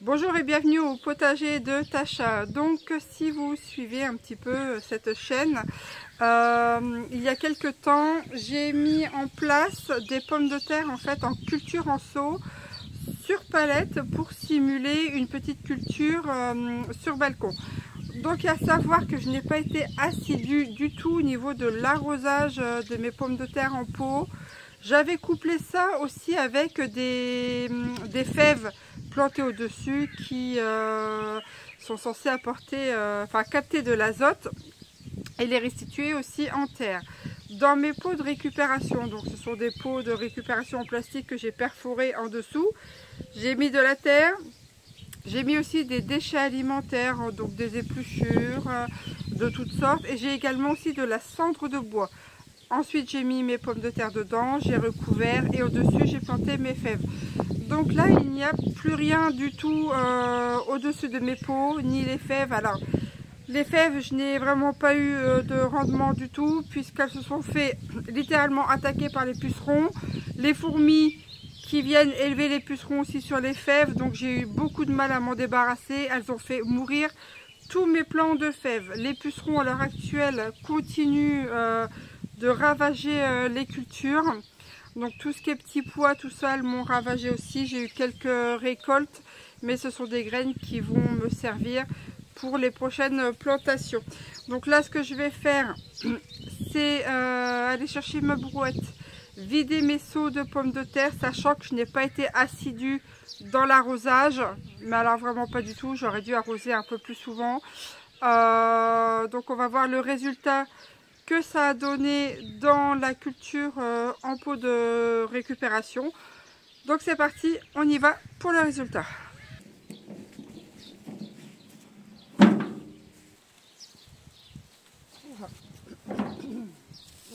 Bonjour et bienvenue au potager de Tasha. Donc si vous suivez un petit peu cette chaîne, il y a quelques temps j'ai mis en place des pommes de terre en fait en culture en seau sur palette pour simuler une petite culture sur balcon. Donc à savoir que je n'ai pas été assidue du tout au niveau de l'arrosage de mes pommes de terre en pot. J'avais couplé ça aussi avec des fèves plantées au-dessus qui sont censées apporter, capter de l'azote et les restituer aussi en terre. Dans mes pots de récupération, donc ce sont des pots de récupération en plastique que j'ai perforés en dessous, j'ai mis de la terre. J'ai mis aussi des déchets alimentaires, donc des épluchures de toutes sortes, et j'ai également aussi de la cendre de bois. Ensuite j'ai mis mes pommes de terre dedans, j'ai recouvert et au-dessus j'ai planté mes fèves. Donc là il n'y a plus rien du tout au-dessus de mes pots, ni les fèves. Alors les fèves, je n'ai vraiment pas eu de rendement du tout puisqu'elles se sont fait littéralement attaquer par les pucerons. Les fourmis qui viennent élever les pucerons aussi sur les fèves, donc j'ai eu beaucoup de mal à m'en débarrasser. Elles ont fait mourir tous mes plants de fèves. Les pucerons à l'heure actuelle continuent de ravager les cultures. Donc tout ce qui est petits pois, tout ça, elles m'ont ravagé aussi. J'ai eu quelques récoltes, mais ce sont des graines qui vont me servir pour les prochaines plantations. Donc là, ce que je vais faire, c'est aller chercher ma brouette, vider mes seaux de pommes de terre, sachant que je n'ai pas été assidue dans l'arrosage, mais alors vraiment pas du tout, j'aurais dû arroser un peu plus souvent. Donc on va voir le résultat que ça a donné dans la culture en pot de récupération. Donc c'est parti, on y va pour le résultat.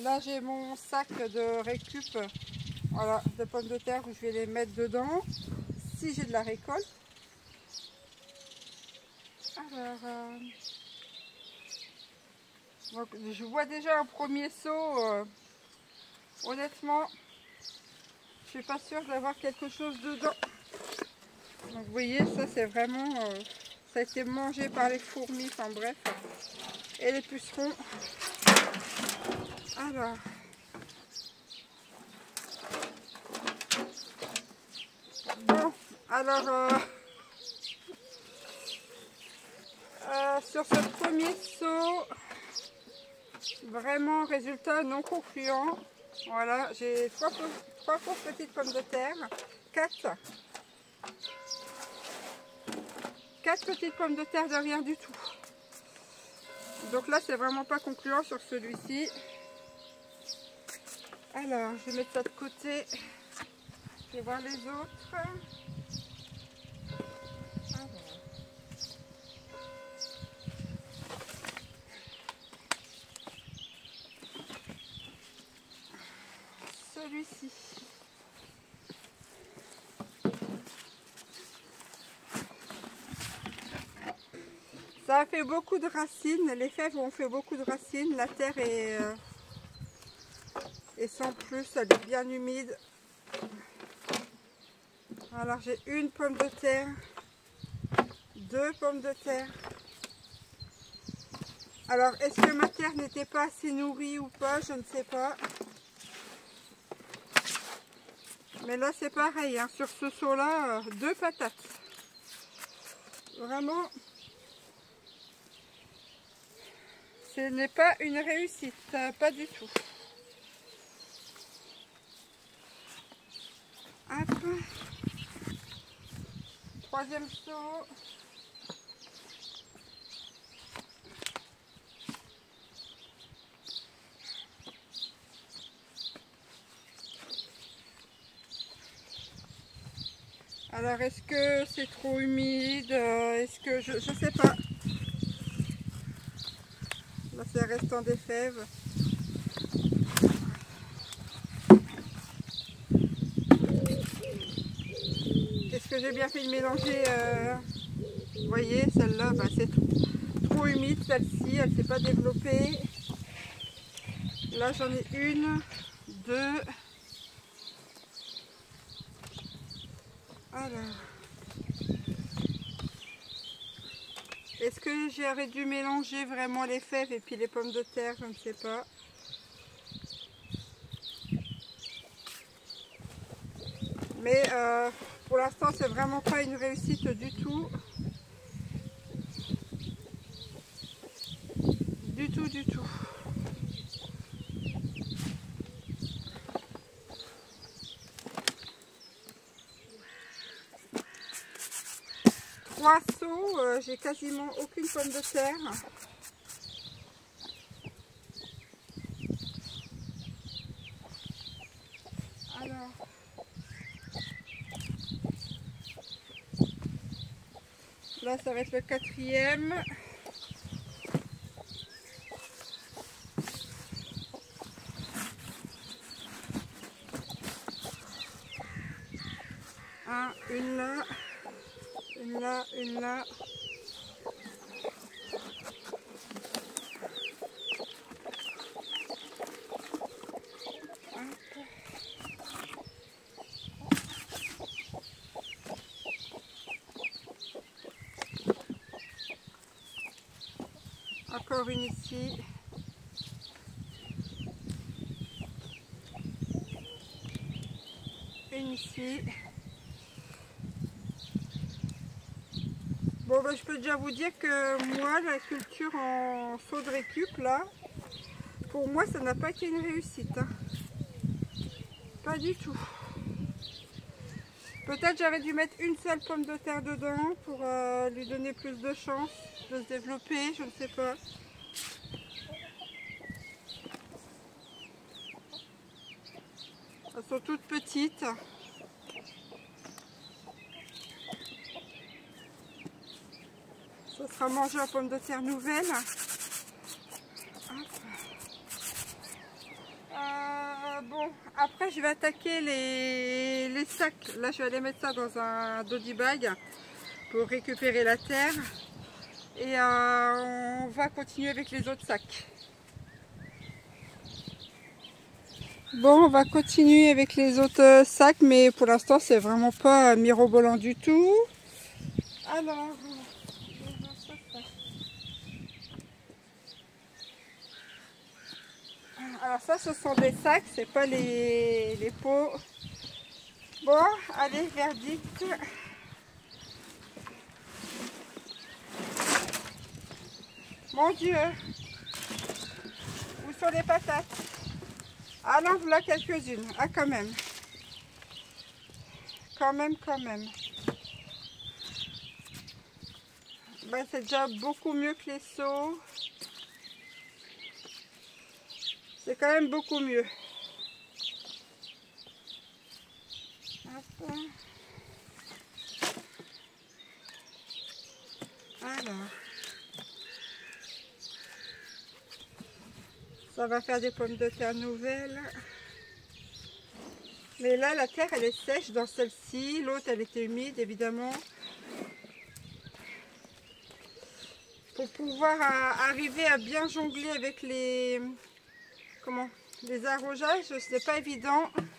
Là j'ai mon sac de récup, voilà, de pommes de terre où je vais les mettre dedans si j'ai de la récolte. Alors donc, je vois déjà un premier seau, honnêtement je suis pas sûre d'avoir quelque chose dedans. Donc vous voyez, ça c'est vraiment ça a été mangé par les fourmis, enfin bref, et les pucerons. Alors sur ce premier seau, vraiment résultat non concluant. Voilà, j'ai trois pauvres petites pommes de terre, quatre petites pommes de terre de rien du tout. Donc là c'est vraiment pas concluant sur celui-ci. Alors je vais mettre ça de côté, je vais voir les autres. Celui-ci. Ça a fait beaucoup de racines, les fèves ont fait beaucoup de racines, la terre est sans plus, elle est bien humide. Alors j'ai une pomme de terre, deux pommes de terre. Alors est-ce que ma terre n'était pas assez nourrie ou pas, je ne sais pas. Mais là c'est pareil, hein, sur ce seau là, deux patates. Vraiment, ce n'est pas une réussite, pas du tout. Hop. Troisième seau. Alors est-ce que c'est trop humide? Est-ce que je sais pas. Là c'est le restant des fèves. Est-ce que j'ai bien fait de mélanger? Vous voyez, celle-là, bah, c'est trop humide. Celle-ci, elle ne s'est pas développée. Là j'en ai une, deux. Alors, Est-ce que j'aurais dû mélanger vraiment les fèves et puis les pommes de terre? Je ne sais pas. Mais pour l'instant, c'est vraiment pas une réussite du tout. Du tout. Trois seaux, j'ai quasiment aucune pomme de terre. Alors, là, ça va être le quatrième. Une là, une là, une là. Encore une ici. Une ici. Bon, ben, je peux déjà vous dire que moi, la culture en seau de récup, là, pour moi, ça n'a pas été une réussite. Hein. Pas du tout. Peut-être j'aurais dû mettre une seule pomme de terre dedans pour lui donner plus de chance de se développer, je ne sais pas. Elles sont toutes petites. Ça sera mangé à pomme de terre nouvelle. Bon, après je vais attaquer les sacs. Là je vais aller mettre ça dans un dodgy bag pour récupérer la terre. Et on va continuer avec les autres sacs. Bon, on va continuer avec les autres sacs, mais pour l'instant c'est vraiment pas mirobolant du tout. Alors ça, ce sont des sacs, c'est pas les pots. Bon, allez, verdict. Mon Dieu, où sont les patates? Ah non, voilà quelques-unes. Ah, quand même. Quand même. Ben, c'est déjà beaucoup mieux que les seaux. C'est quand même beaucoup mieux. Hop. Alors. Ça va faire des pommes de terre nouvelles. Mais là, la terre, elle est sèche dans celle-ci. L'autre, elle était humide, évidemment. Pour pouvoir arriver à bien jongler avec les arrosages, c'est pas évident. Parce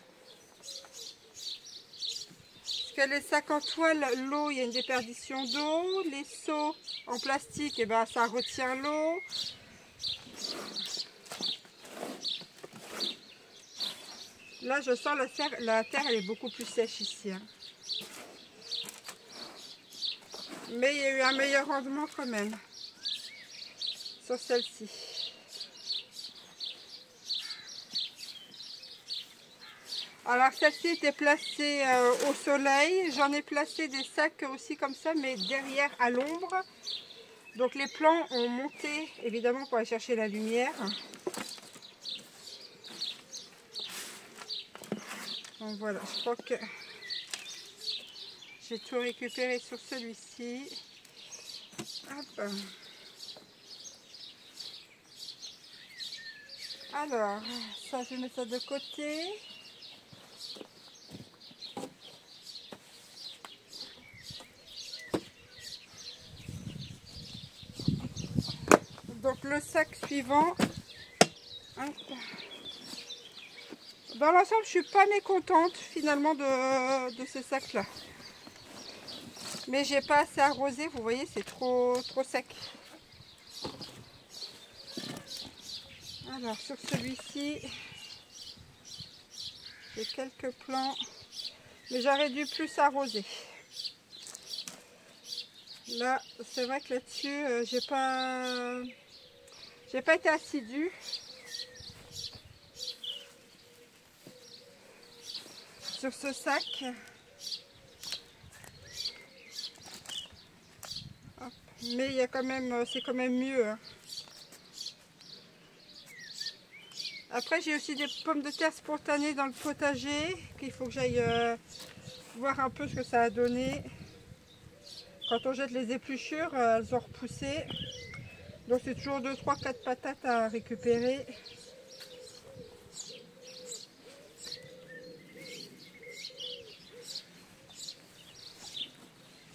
que les sacs en toile, l'eau, il y a une déperdition d'eau. Les seaux en plastique, et ben, ça retient l'eau. Là, je sens la terre, elle est beaucoup plus sèche ici. Hein. Mais il y a eu un meilleur rendement quand même sur celle-ci. Alors celle-ci était placée au soleil. J'en ai placé des sacs aussi comme ça, mais derrière à l'ombre. Donc les plants ont monté évidemment pour aller chercher la lumière. Donc voilà, je crois que j'ai tout récupéré sur celui-ci. Alors, ça je mets ça de côté. Donc le sac suivant. Dans l'ensemble, je suis pas mécontente finalement de ces sacs-là. Mais j'ai pas assez arrosé, vous voyez, c'est trop sec. Alors sur celui-ci, j'ai quelques plants, mais j'aurais dû plus arroser. Là, c'est vrai que là-dessus, j'ai pas été assidue. Sur ce sac. Hop. Mais il y a quand même, c'est quand même mieux. Hein. Après, j'ai aussi des pommes de terre spontanées dans le potager, qu'il faut que j'aille voir un peu ce que ça a donné. Quand on jette les épluchures, elles ont repoussé. Donc c'est toujours 2, 3, 4 patates à récupérer.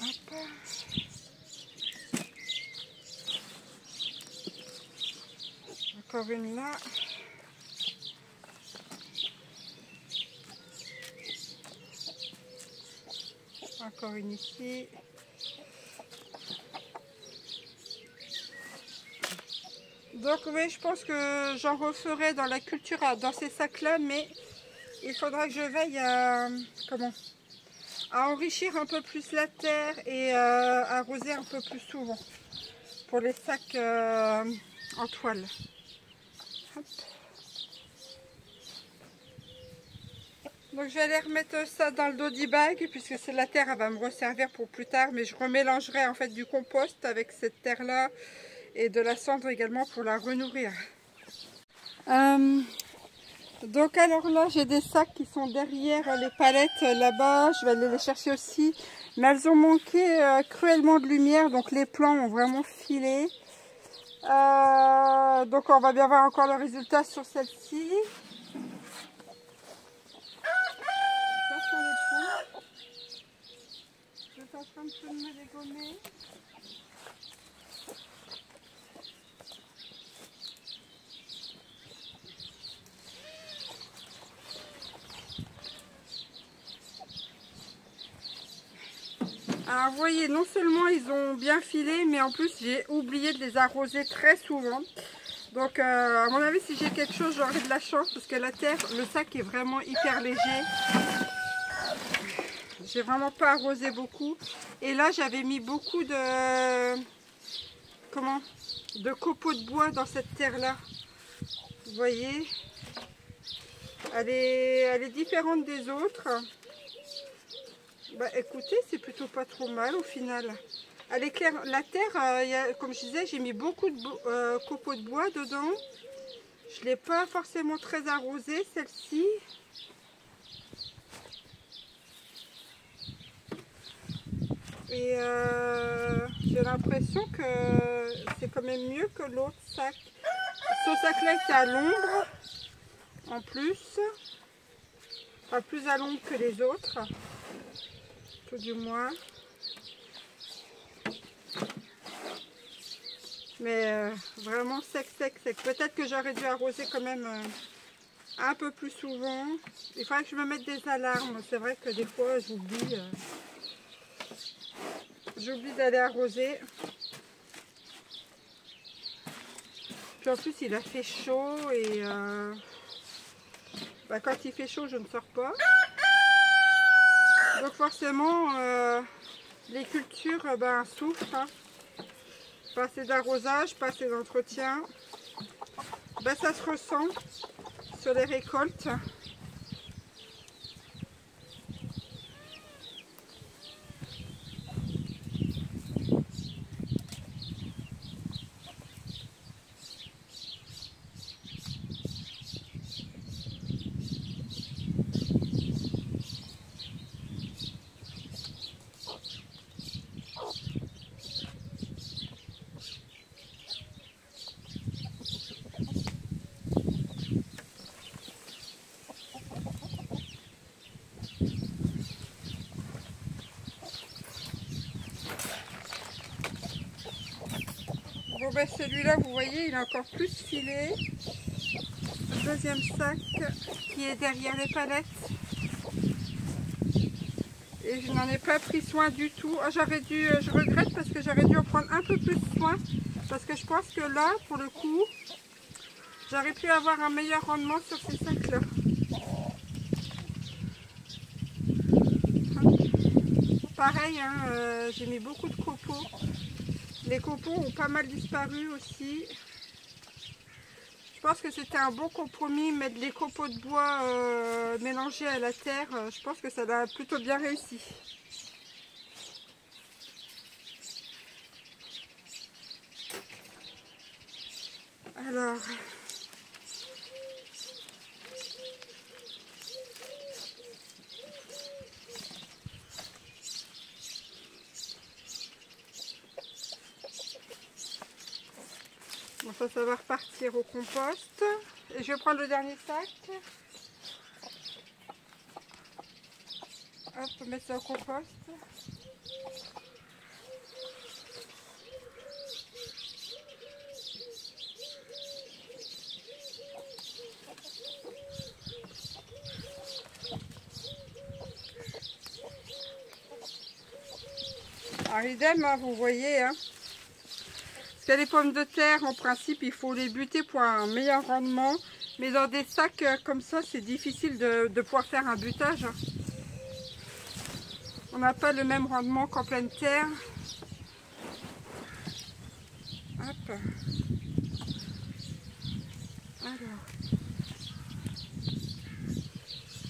Hop. Encore une là. Encore une ici. Donc oui, je pense que j'en referai dans la culture, dans ces sacs-là, mais il faudra que je veille à, à enrichir un peu plus la terre et à arroser un peu plus souvent pour les sacs en toile. Hop. Donc je vais aller remettre ça dans le dodie bag puisque c'est la terre, elle va me resservir pour plus tard, mais je remélangerai en fait du compost avec cette terre là et de la cendre également pour la renourrir. Donc alors là j'ai des sacs qui sont derrière les palettes là-bas, je vais aller les chercher aussi, mais elles ont manqué cruellement de lumière, donc les plants ont vraiment filé. Donc on va bien voir encore le résultat sur celle-ci. Je suis en train de me dégommer. Alors vous voyez, non seulement ils ont bien filé, mais en plus j'ai oublié de les arroser très souvent. Donc à mon avis, si j'ai quelque chose, j'aurai de la chance parce que la terre, le sac est vraiment hyper léger. J'ai vraiment pas arrosé beaucoup. Et là j'avais mis beaucoup de copeaux de bois dans cette terre là. Vous voyez, elle est différente des autres. Bah écoutez, c'est plutôt pas trop mal au final. Elle est claire. La terre, comme je disais, j'ai mis beaucoup de copeaux de bois dedans. Je ne l'ai pas forcément très arrosée, celle-ci. Et j'ai l'impression que c'est quand même mieux que l'autre sac. Ce sac-là était à l'ombre, en plus. Enfin, plus à l'ombre que les autres. Tout du moins. Mais vraiment sec. Peut-être que j'aurais dû arroser quand même un peu plus souvent. Il faudrait que je me mette des alarmes. C'est vrai que des fois j'oublie d'aller arroser. Puis en plus il a fait chaud et quand il fait chaud je ne sors pas. Donc forcément les cultures souffrent. Hein. Pas assez d'arrosage, pas assez d'entretien. Ça se ressent sur les récoltes. Bon celui-là vous voyez il est encore plus filé. Le deuxième sac qui est derrière les palettes. et je n'en ai pas pris soin du tout. Ah, je regrette parce que j'aurais dû en prendre un peu plus soin, parce que je pense que là, pour le coup, j'aurais pu avoir un meilleur rendement sur ces sacs-là. Pareil, hein, j'ai mis beaucoup de copeaux. Les copeaux ont pas mal disparu aussi. Je pense que c'était un bon compromis, mettre les copeaux de bois mélangés à la terre. Je pense que ça a plutôt bien réussi. Alors, bon, ça va repartir au compost. Et je vais prendre le dernier sac. Hop, mettre ça au compost. Alors idem, hein, vous voyez, hein. Parce que les pommes de terre, en principe, il faut les buter pour un meilleur rendement. Mais dans des sacs comme ça, c'est difficile de pouvoir faire un butage. On n'a pas le même rendement qu'en pleine terre. Hop. Alors.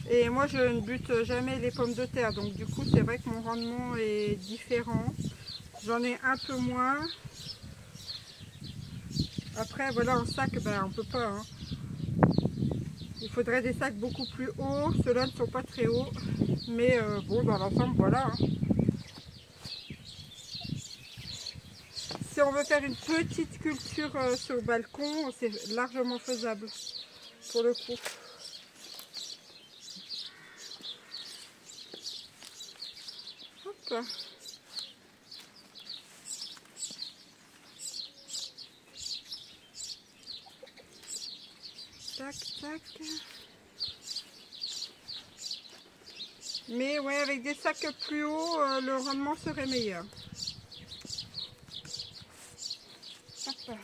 Et moi, je ne bute jamais les pommes de terre. Donc du coup, c'est vrai que mon rendement est différent. J'en ai un peu moins. Après, voilà, en sac, ben, on peut pas. Hein. Il faudrait des sacs beaucoup plus hauts. Ceux-là ne sont pas très hauts. Mais bon, dans l'ensemble, voilà. Hein. Si on veut faire une petite culture sur le balcon, c'est largement faisable pour le coup. Hop. Tac, tac. Mais ouais, avec des sacs plus hauts, le rendement serait meilleur. Hop.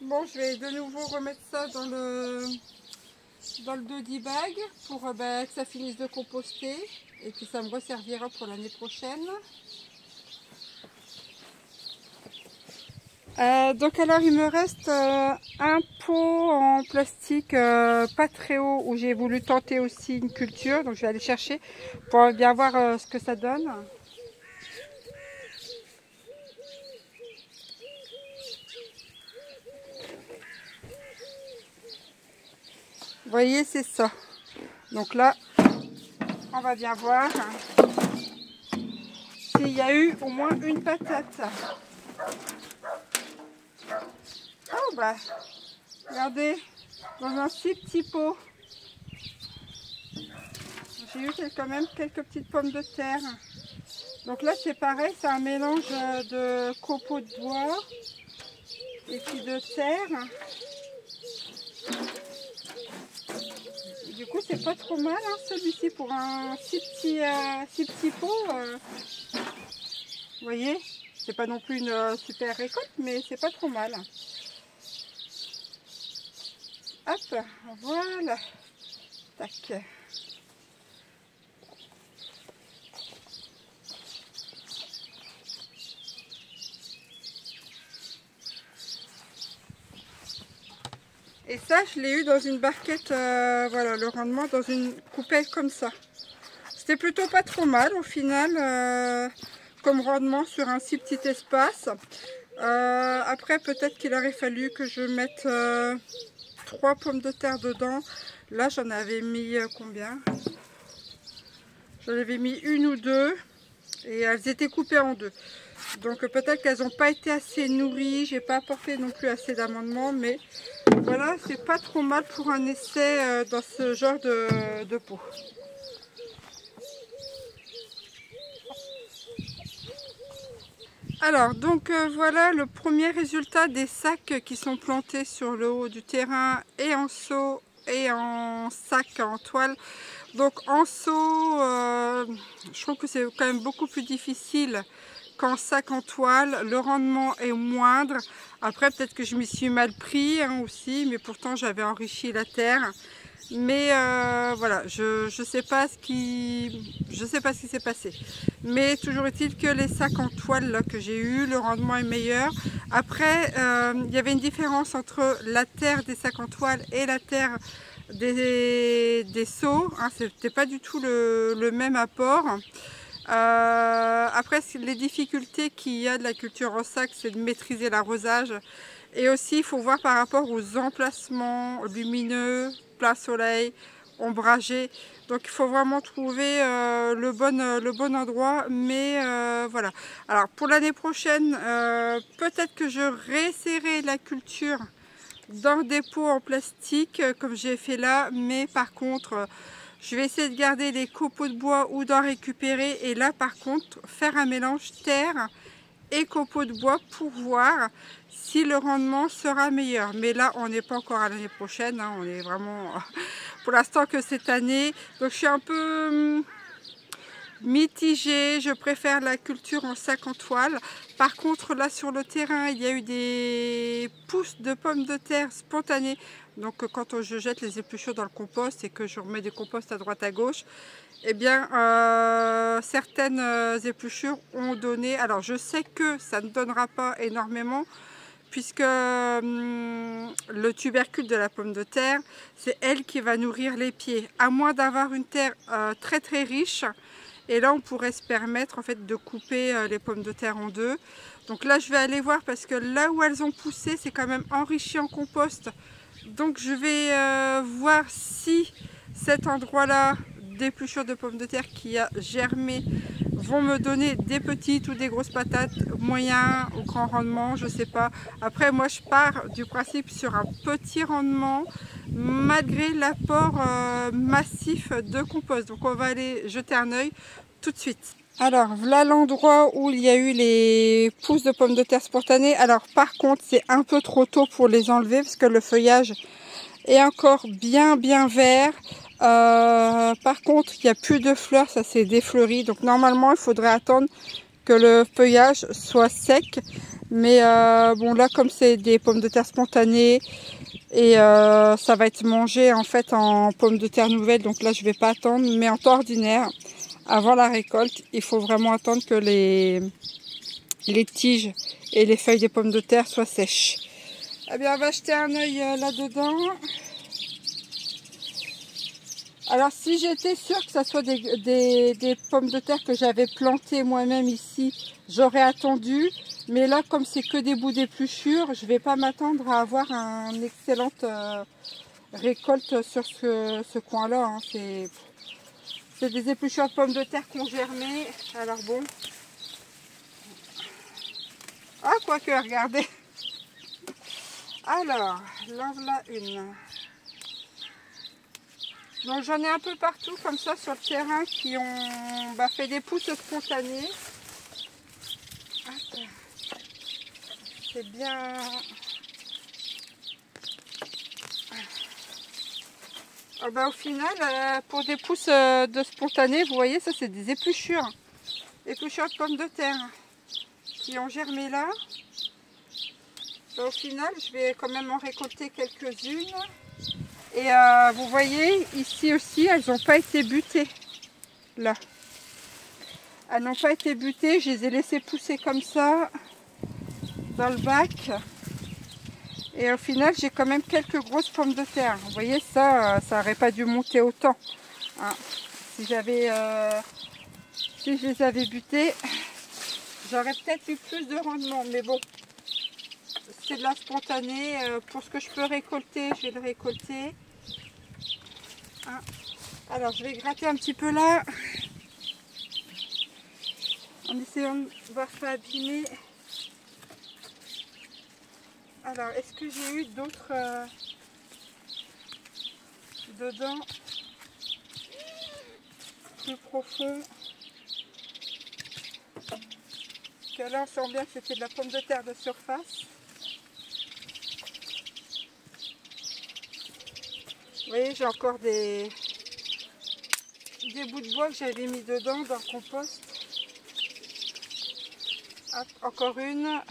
Bon, je vais de nouveau remettre ça dans le dodie bag pour que ça finisse de composter et puis ça me resservira pour l'année prochaine. Donc alors il me reste un pot en plastique pas très haut où j'ai voulu tenter aussi une culture, donc je vais aller chercher pour bien voir ce que ça donne. Vous voyez, c'est ça. Donc là, on va bien voir s'il y a eu au moins une patate. Oh bah, regardez, dans un si petit pot, j'ai eu quand même quelques petites pommes de terre. Donc là c'est pareil, c'est un mélange de copeaux de bois et puis de terre. Et du coup c'est pas trop mal hein, celui-ci pour un si petit pot. Vous voyez, c'est pas non plus une super récolte, mais c'est pas trop mal. Hop, voilà. Tac. Et ça, je l'ai eu dans une barquette, voilà, le rendement dans une coupelle comme ça. C'était plutôt pas trop mal au final, comme rendement sur un si petit espace. Après, peut-être qu'il aurait fallu que je mette 3 pommes de terre dedans. Là, j'en avais mis combien? J'en avais mis une ou deux et elles étaient coupées en deux. Donc peut-être qu'elles n'ont pas été assez nourries. J'ai pas apporté non plus assez d'amendements, mais voilà, c'est pas trop mal pour un essai dans ce genre de pot. Alors donc voilà le premier résultat des sacs qui sont plantés sur le haut du terrain et en seau et en sac en toile Donc en seau, je trouve que c'est quand même beaucoup plus difficile qu'en sac en toile. Le rendement est moindre. Après peut-être que je m'y suis mal pris hein, aussi, mais pourtant j'avais enrichi la terre. Mais voilà, je sais pas ce qui s'est passé. Mais toujours est-il que les sacs en toile là, que j'ai eu, le rendement est meilleur. Après, il y avait une différence entre la terre des sacs en toile et la terre des seaux. Hein, c'était pas du tout le même apport. Après, les difficultés qu'il y a de la culture en sac, c'est de maîtriser l'arrosage. Et aussi, il faut voir par rapport aux emplacements lumineux, plein soleil, ombragé. Donc, il faut vraiment trouver le bon endroit. Mais voilà. Alors, pour l'année prochaine, peut-être que je réessayerai la culture dans des pots en plastique, comme j'ai fait là. Mais par contre, je vais essayer de garder les copeaux de bois ou d'en récupérer. Et là, par contre, faire un mélange terre et copeaux de bois pour voir si le rendement sera meilleur. Mais là, on n'est pas encore à l'année prochaine, hein, on est vraiment pour l'instant que cette année. Donc je suis un peu mitigée, je préfère la culture en sac en toile. Par contre, là sur le terrain, il y a eu des pousses de pommes de terre spontanées. Donc quand je jette les épluchures dans le compost et que je remets des composts à droite à gauche, eh bien, certaines épluchures ont donné. Alors, je sais que ça ne donnera pas énormément, puisque le tubercule de la pomme de terre, c'est elle qui va nourrir les pieds. À moins d'avoir une terre très très riche, et là, on pourrait se permettre en fait de couper les pommes de terre en deux. Donc là, je vais aller voir parce que là où elles ont poussé, c'est quand même enrichi en compost. Donc, je vais voir si cet endroit-là d'épluchure de pommes de terre qui a germé vont me donner des petites ou des grosses patates, moyens ou grand rendement, je sais pas. Après, moi je pars du principe sur un petit rendement malgré l'apport massif de compost. Donc on va aller jeter un œil tout de suite. Alors voilà l'endroit où il y a eu les pousses de pommes de terre spontanées. Alors par contre c'est un peu trop tôt pour les enlever parce que le feuillage est encore bien vert. Par contre, il n'y a plus de fleurs, ça s'est défleuri. Donc normalement, il faudrait attendre que le feuillage soit sec. Mais bon, là, comme c'est des pommes de terre spontanées et ça va être mangé en fait en pommes de terre nouvelles. Donc là, je vais pas attendre. Mais en temps ordinaire, avant la récolte, il faut vraiment attendre que les tiges et les feuilles des pommes de terre soient sèches. Eh bien, on va jeter un œil là-dedans. Alors si j'étais sûre que ça soit des pommes de terre que j'avais plantées moi-même ici, j'aurais attendu. Mais là, comme c'est que des bouts d'épluchures, je ne vais pas m'attendre à avoir une excellente récolte sur ce coin-là. Hein. C'est des épluchures de pommes de terre qui ont germé. Alors bon. Ah, quoique, regardez. Alors, là voilà une. Donc j'en ai un peu partout comme ça sur le terrain qui ont fait des pousses spontanées. C'est bien. Au final, pour des pousses de spontanées, vous voyez, ça c'est des épluchures. Épluchures de pommes de terre qui ont germé là. Au final, je vais quand même en récolter quelques-unes. Et vous voyez, ici aussi, elles n'ont pas été butées. Là. Elles n'ont pas été butées. Je les ai laissées pousser comme ça dans le bac. Et au final, j'ai quand même quelques grosses pommes de terre. Vous voyez, ça n'aurait pas dû monter autant. Hein. Si je les avais butées, j'aurais peut-être eu plus de rendement. Mais bon, c'est de la spontanée. Pour ce que je peux récolter, je vais le récolter. Hein. Alors, je vais gratter un petit peu là. En essayant de voir ça abîmer. Alors, est-ce que j'ai eu d'autres dedans plus profonds? Parce que là, on sent bien que c'était de la pomme de terre de surface. Vous voyez, j'ai encore des des bouts de bois que j'avais mis dedans dans le compost. Hop, encore une.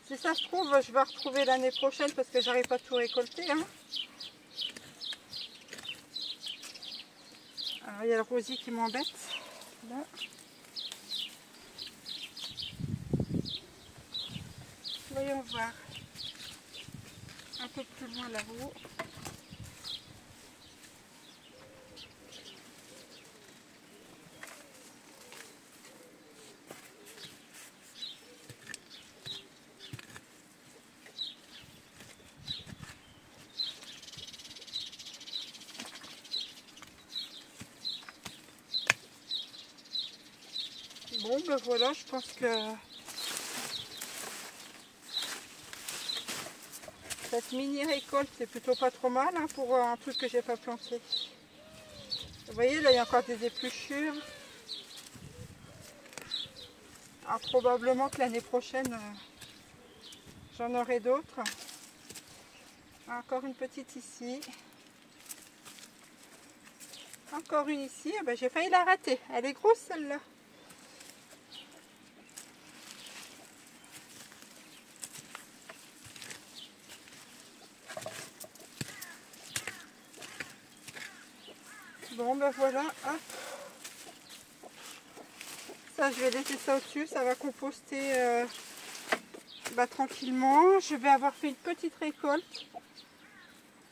Si ça se trouve, je vais retrouver l'année prochaine parce que j'arrive pas à tout récolter. Hein. Alors, il y a le rosier qui m'embête. Là. Voyons voir. Un peu plus loin là-haut. Bon, ben voilà, je pense que cette mini récolte, c'est plutôt pas trop mal hein, pour un truc que j'ai pas planté. Vous voyez, là, il y a encore des épluchures. Alors, probablement que l'année prochaine, j'en aurai d'autres. Encore une petite ici. Encore une ici. Ah ben, j'ai failli la rater. Elle est grosse, celle-là. Bon ben voilà, hop. Ça je vais laisser ça au-dessus, ça va composter tranquillement. Je vais avoir fait une petite récolte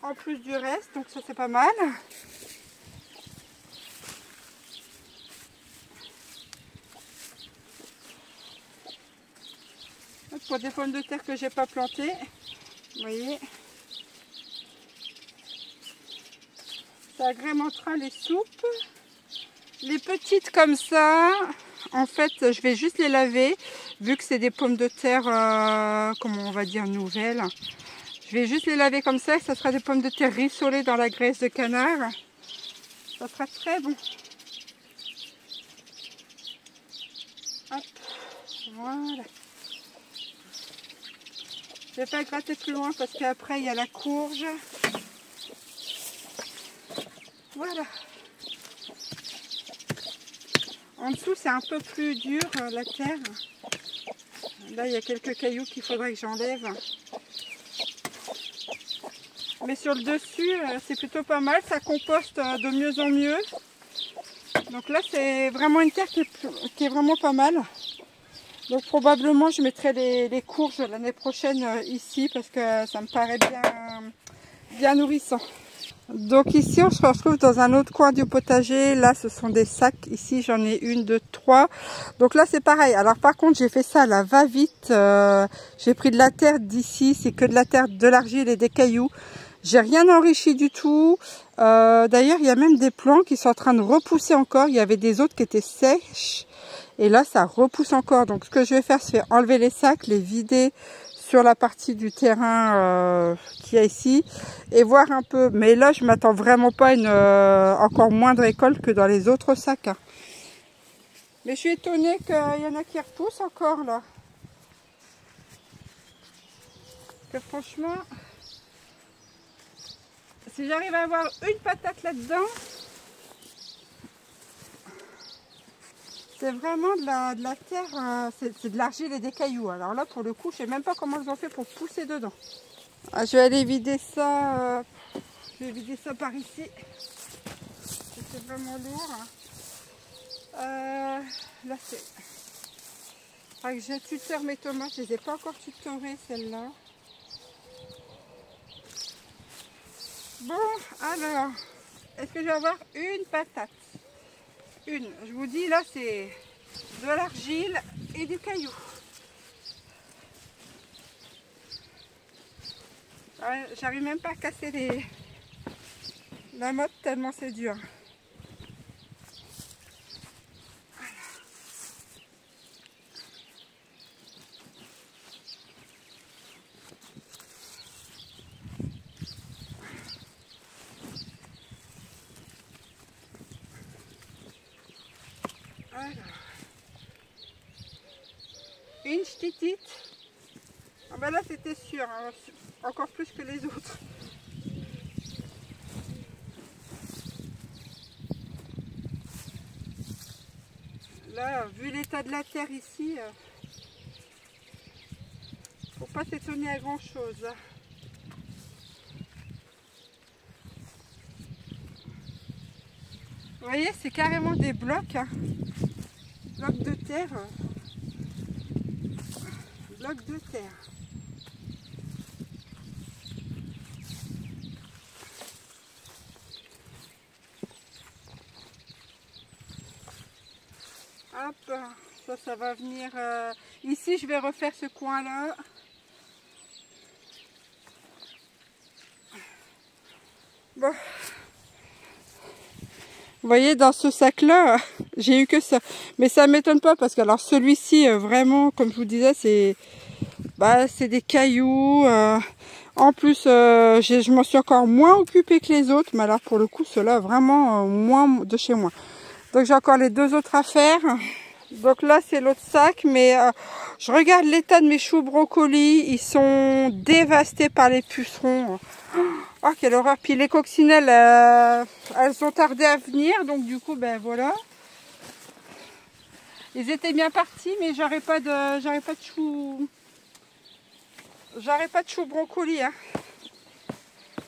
en plus du reste, donc ça c'est pas mal. Pour des pommes de terre que j'ai pas plantées, vous voyez. Ça agrémentera les soupes. Les petites comme ça, en fait, je vais juste les laver, vu que c'est des pommes de terre, comment on va dire, nouvelles. Je vais juste les laver comme ça, et ça sera des pommes de terre rissolées dans la graisse de canard. Ça sera très bon. Hop, voilà. Je ne vais pas gratter plus loin parce qu'après il y a la courge. Voilà. En dessous c'est un peu plus dur la terre. Là il y a quelques cailloux qu'il faudrait que j'enlève. Mais sur le dessus c'est plutôt pas mal, ça composte de mieux en mieux. Donc là c'est vraiment une terre qui est vraiment pas mal. Donc probablement je mettrai les courges l'année prochaine ici parce que ça me paraît bien nourrissant. Donc ici on se retrouve dans un autre coin du potager. Là ce sont des sacs. Ici j'en ai une, deux, trois. Donc là c'est pareil. Alors par contre j'ai fait ça à la va-vite. J'ai pris de la terre d'ici. C'est que de la terre, de l'argile et des cailloux. J'ai rien enrichi du tout. D'ailleurs il y a même des plants qui sont en train de repousser encore. Il y avait des autres qui étaient sèches. Et là, ça repousse encore. Donc, ce que je vais faire, c'est enlever les sacs, les vider sur la partie du terrain qu'il y a ici et voir un peu. Mais là, je m'attends vraiment pas à une encore moins de récolte que dans les autres sacs. Hein. Mais je suis étonnée qu'il y en a qui repoussent encore là. Que franchement, si j'arrive à avoir une patate là-dedans, c'est vraiment de la terre, c'est de l'argile et des cailloux. Alors là, pour le coup, je sais même pas comment ils ont fait pour pousser dedans. Ah, je vais aller vider ça. Je vais vider ça par ici. C'est vraiment lourd. Là, c'est. Ah, je tuteur mes tomates. Je les ai pas encore tutorées, celles-là. Bon, alors, est-ce que je vais avoir une patate? Une. Je vous dis, là, c'est de l'argile et du caillou. J'arrive même pas à casser la motte tellement c'est dur. Alors, une petite. Ah ben là c'était sûr. Hein. encore plus que les autres. Là, vu l'état de la terre ici, faut pas s'étonner à grand chose. Vous voyez, c'est carrément des blocs, hein. Blocs de terre. Blocs de terre. Hop, ça va venir. Ici, je vais refaire ce coin-là. Bon. Vous voyez, dans ce sac-là, j'ai eu que ça. Mais ça ne m'étonne pas parce que alors celui-ci, vraiment, comme je vous disais, c'est des cailloux. En plus, je m'en suis encore moins occupée que les autres. Mais alors, pour le coup, ceux-là, vraiment moins de chez moi. Donc, j'ai encore les deux autres à faire. Donc là, c'est l'autre sac. Mais je regarde l'état de mes choux brocolis. Ils sont dévastés par les pucerons. Oh, quelle horreur. Puis les coccinelles, elles ont tardé à venir. Donc du coup, ben voilà. Ils étaient bien partis, mais j'aurais pas de choux. J'aurais pas de choux brocolis. Hein.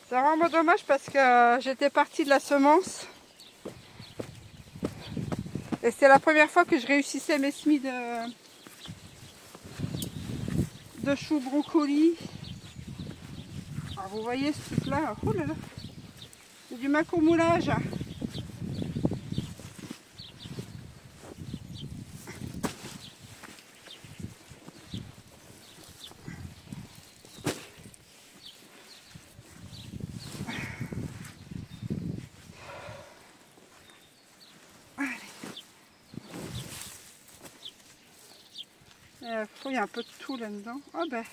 C'est vraiment dommage parce que j'étais partie de la semence. Et c'est la première fois que je réussissais mes semis de choux brocolis. Alors vous voyez ce truc là, oh là là, c'est du mac au moulage. Il y a un peu de tout là-dedans. Oh ben,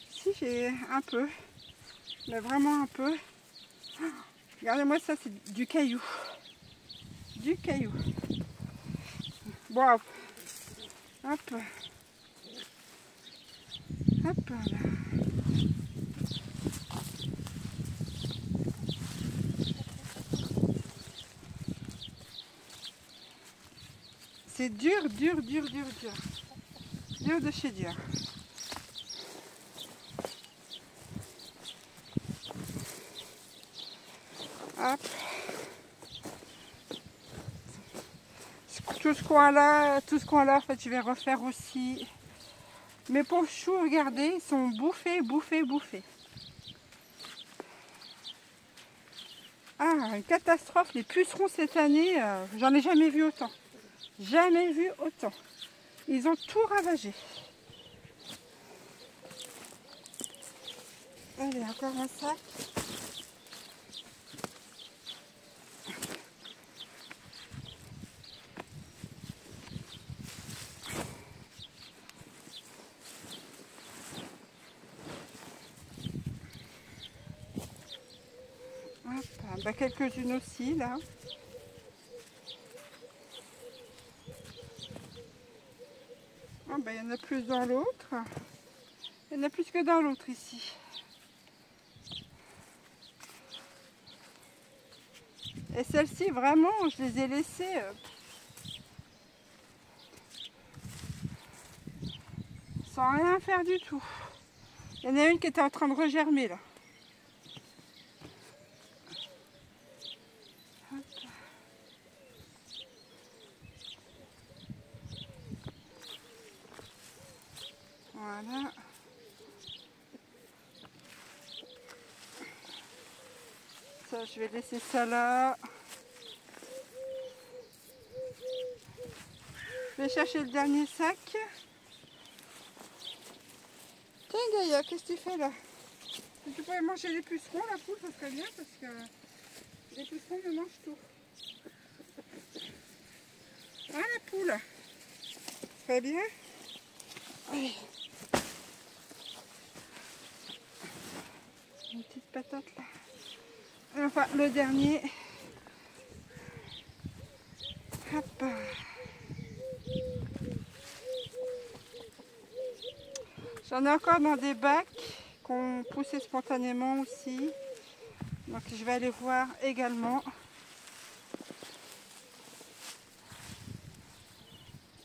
si j'ai un peu, mais vraiment un peu. Oh, regardez-moi ça, c'est du caillou. Du caillou. Bon, hop. Hop là. C'est dur, dur, dur, dur, dur. Dur de chez dur. Hop. Tout ce coin-là, en fait, je vais refaire aussi. Mes pauvres choux, regardez, ils sont bouffés. Ah, une catastrophe. Les pucerons cette année, j'en ai jamais vu autant. Jamais vu autant. Ils ont tout ravagé. Allez, encore un sac. Hop, bah quelques-unes aussi, là. Oh, bah, il y en a plus dans l'autre. Il y en a plus que dans l'autre ici. Et celles-ci, vraiment, je les ai laissées sans rien faire du tout. Il y en a une qui était en train de regermer là. Hop. Voilà. Ça, je vais laisser ça là. Je vais chercher le dernier sac. Tiens Gaïa, qu'est-ce que tu fais là? Tu pourrais manger les pucerons, la poule, ça serait bien parce que les pucerons me mangent tout. Ah la poule, très bien. Allez. Une petite patate là. Enfin le dernier. Hop. J'en ai encore dans des bacs qui ont poussé spontanément aussi. Donc je vais aller voir également.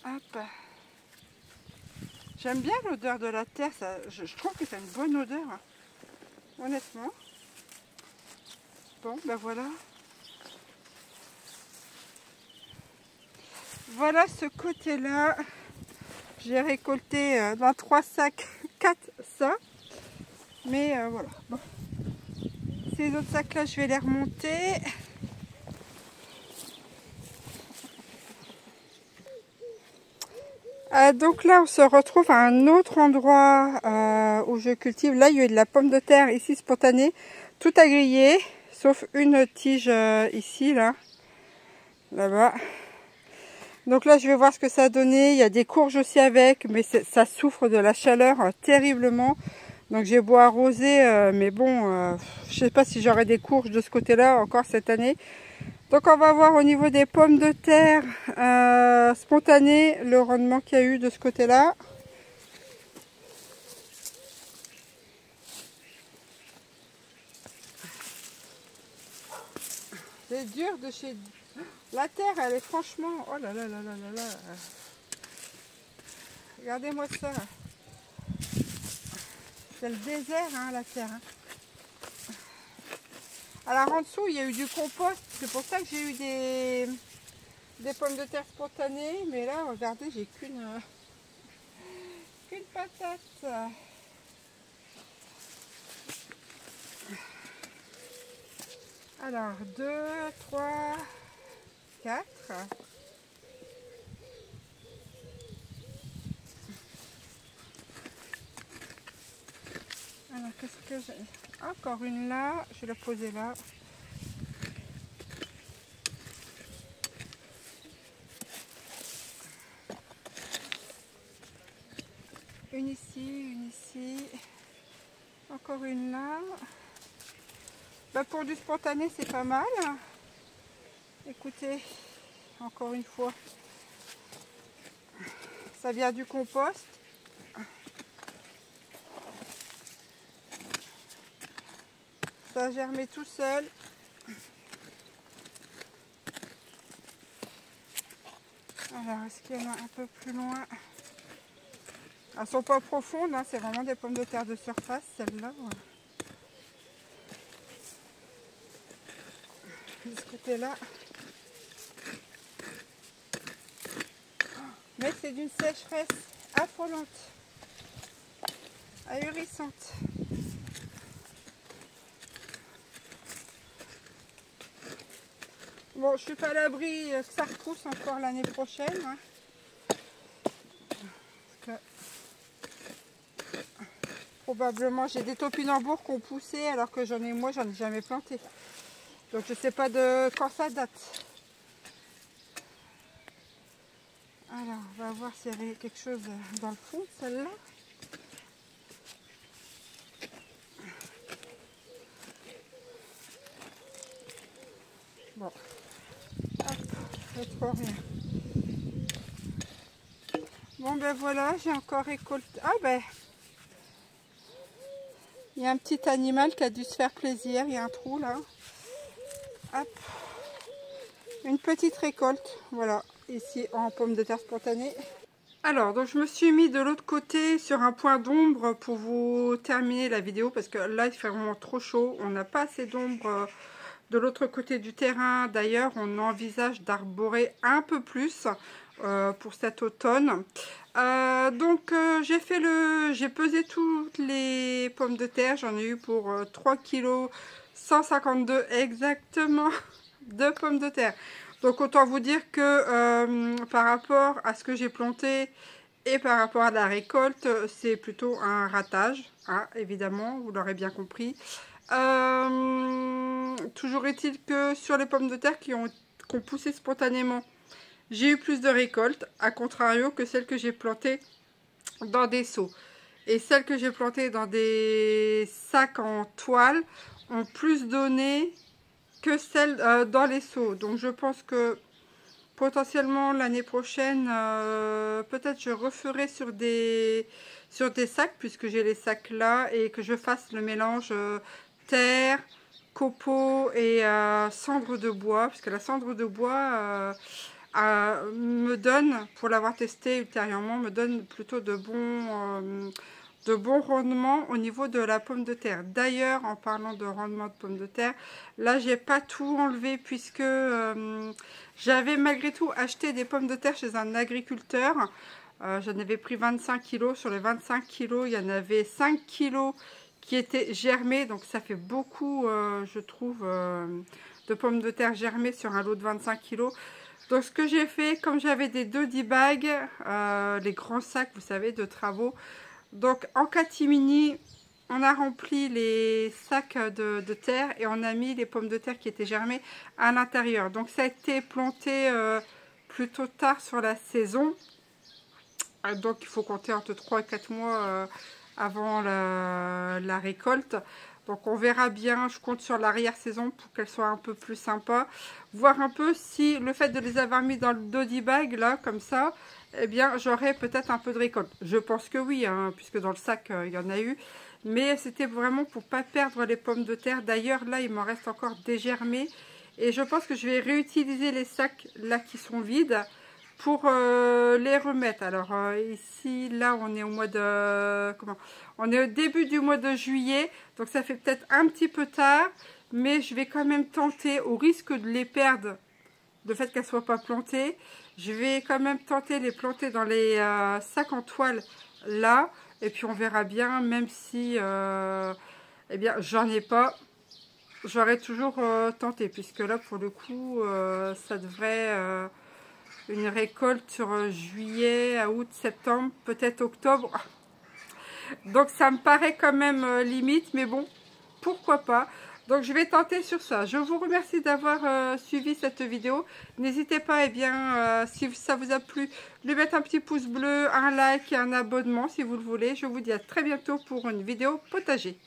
Hop. J'aime bien l'odeur de la terre, ça, je trouve que ça a une bonne odeur, honnêtement. Bon, ben voilà. Voilà ce côté-là. J'ai récolté dans 3 sacs 4 ça. Mais voilà. Bon. Ces autres sacs-là, je vais les remonter. Donc là, on se retrouve à un autre endroit où je cultive. Là, il y a eu de la pomme de terre ici spontanée. Tout a grillé, sauf une tige ici, là-bas. Donc là, je vais voir ce que ça a donné. Il y a des courges aussi avec, mais ça souffre de la chaleur terriblement. Donc j'ai beau arroser, mais bon, je sais pas si j'aurai des courges de ce côté-là encore cette année. Donc on va voir au niveau des pommes de terre spontanées le rendement qu'il y a eu de ce côté-là. C'est dur de chez... La terre, elle est franchement... Oh là là là là là là. Regardez-moi ça. C'est le désert, hein, la terre. Hein. Alors en dessous, il y a eu du compost. C'est pour ça que j'ai eu des pommes de terre spontanées. Mais là, regardez, j'ai qu'une patate. Alors, 2, 3, 4. Alors, qu'est-ce que j'ai? Encore une là. Je vais la poser là. Une ici. Encore une là. Bah pour du spontané, c'est pas mal. Écoutez, encore une fois, ça vient du compost. Ça a germé tout seul. Alors, est-ce qu'il y en a un peu plus loin? Elles sont pas profondes, hein, c'est vraiment des pommes de terre de surface, celles-là. Voilà. De ce côté-là. Mais c'est d'une sécheresse affolante, ahurissante. Bon, je suis pas à l'abri que ça repousse encore l'année prochaine. Hein. Parce que, probablement, j'ai des topinambours qui ont poussé alors que moi, j'en ai jamais planté. Donc je sais pas de quand ça date. Alors, on va voir s'il y avait quelque chose dans le fond, celle-là. Bon. Hop, trop rien. Bon ben voilà, j'ai encore récolté. Ah ben, il y a un petit animal qui a dû se faire plaisir. Il y a un trou là. Hop. Une petite récolte, voilà, ici en pommes de terre spontanées. Alors, donc je me suis mis de l'autre côté sur un point d'ombre pour vous terminer la vidéo parce que là il fait vraiment trop chaud. On n'a pas assez d'ombre de l'autre côté du terrain. D'ailleurs, on envisage d'arborer un peu plus pour cet automne. J'ai pesé toutes les pommes de terre. J'en ai eu pour 3 kg 152 exactement de pommes de terre. Donc autant vous dire que par rapport à ce que j'ai planté et par rapport à la récolte, c'est plutôt un ratage, hein, évidemment, vous l'aurez bien compris. Toujours est-il que sur les pommes de terre qui ont poussé spontanément, j'ai eu plus de récoltes, à contrario que celles que j'ai plantées dans des seaux. Et celles que j'ai plantées dans des sacs en toile ont plus donné que celles dans les seaux. Donc je pense que Potentiellement l'année prochaine, peut-être je referai sur des sacs, puisque j'ai les sacs là, et que je fasse le mélange terre, copeaux et cendre de bois, puisque la cendre de bois me donne, pour l'avoir testé ultérieurement, me donne plutôt de bons rendements au niveau de la pomme de terre. D'ailleurs, en parlant de rendement de pomme de terre, là j'ai pas tout enlevé, puisque j'avais malgré tout acheté des pommes de terre chez un agriculteur. J'en avais pris 25 kg. Sur les 25 kg, il y en avait 5 kg qui étaient germées. Donc ça fait beaucoup, je trouve, de pommes de terre germées sur un lot de 25 kg. Donc ce que j'ai fait, comme j'avais des 2 bags, les grands sacs, vous savez, de travaux. Donc en catimini, on a rempli les sacs de terre et on a mis les pommes de terre qui étaient germées à l'intérieur. Donc ça a été planté plutôt tard sur la saison. Donc il faut compter entre 3 et 4 mois avant la récolte. Donc on verra bien, je compte sur l'arrière-saison pour qu'elle soit un peu plus sympa. Voir un peu si le fait de les avoir mis dans le dodie bag, là, comme ça, eh bien j'aurai peut-être un peu de récolte. Je pense que oui, hein, puisque dans le sac, il y en a eu. Mais c'était vraiment pour pas perdre les pommes de terre. D'ailleurs, là, il m'en reste encore des germées. Et je pense que je vais réutiliser les sacs, là, qui sont vides, pour les remettre. Alors ici, là, on est au mois de... On est au début du mois de juillet, donc ça fait peut-être un petit peu tard, mais je vais quand même tenter, au risque de les perdre, le fait qu'elles ne soient pas plantées, je vais quand même tenter de les planter dans les sacs en toile, là, et puis on verra bien, même si, eh bien, j'en ai pas, j'aurais toujours tenté, puisque là, pour le coup, ça devrait... une récolte sur juillet, août, septembre, peut-être octobre. Donc ça me paraît quand même limite, mais bon, pourquoi pas. Donc je vais tenter sur ça. Je vous remercie d'avoir suivi cette vidéo. N'hésitez pas, si ça vous a plu, de mettre un petit pouce bleu, un like et un abonnement si vous le voulez. Je vous dis à très bientôt pour une vidéo potager.